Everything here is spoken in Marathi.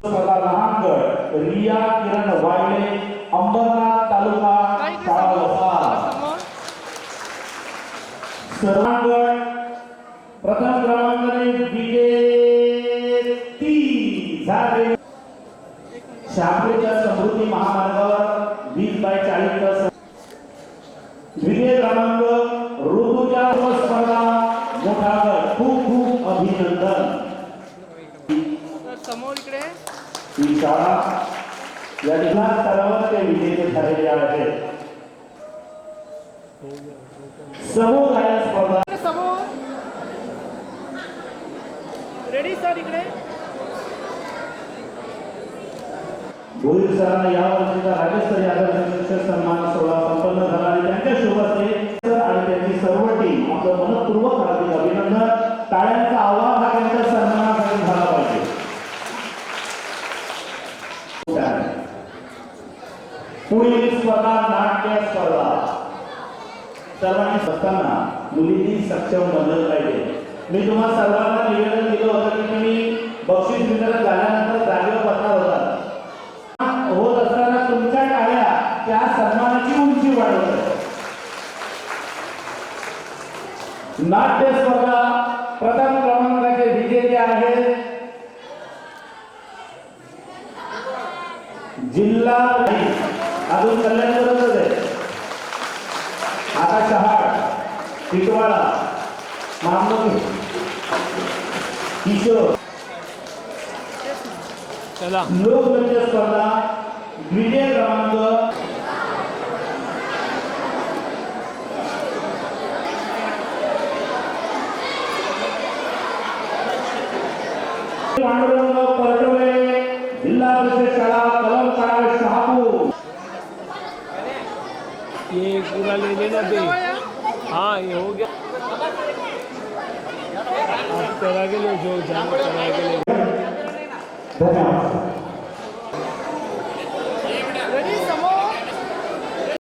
लहानगड रिया किरण वायले अंबरनाथ तालुका शाळा सर्वांगड प्रथम क्रमांकाने विजेती झाले शापलेच्या समृद्धी महामार्गावर 20/40 द्वितीय क्रमांक ऋतुजा स्पर्धा मोठा गट खूप खूप अभिनंदन समोर इकडे ही शाळा या जिल्हा स्तरावर ते विजेते ठरलेले आहेत समूह गायन स्पर्धा समोर रेडी सर इकडे भोईर सरांना या वर्षीचा राज्यस्तरीय आदर्श शिक्षक सन्मान सोहळा संपन्न झाला आणि त्यांच्या शुभ हस्ते आणि त्यांची सर्व टीम आपलं मनपूर्वक हार्दिक अभिनंदन टाळ्यांचा आवाज हा त्यांच्या सन्मानासाठी झाला पाहिजे पुढील स्पर्धा नाट्य स्पर्धा सर्वांनी असताना मुलींनी सक्षम बनलं पाहिजे मी तुम्हाला सर्वांना निवेदन दिलं होतं की तुम्ही बक्षीस वितरण झाल्यानंतर जागेवर बसणार होता होत असताना तुमच्या टाळ्या त्या सन्मानाची उंची वाढवतात नाट्य स्पर्धा प्रथम क्रमांकाचे विजेते आहेत जिल्हा अजून कल्याणच आहे आता शहाड टिटवाळा मामून किशोर लोकनृत्य स्पर्धा द्वितीय क्रमांक पांडुरंग परटोळे जिल्हा परिषद शाळा कलमपाडा शहापूर ये पूरा ले लेना दे हाँ ये हो गया आप करा के लो जो जान करा के ले धन्यवाद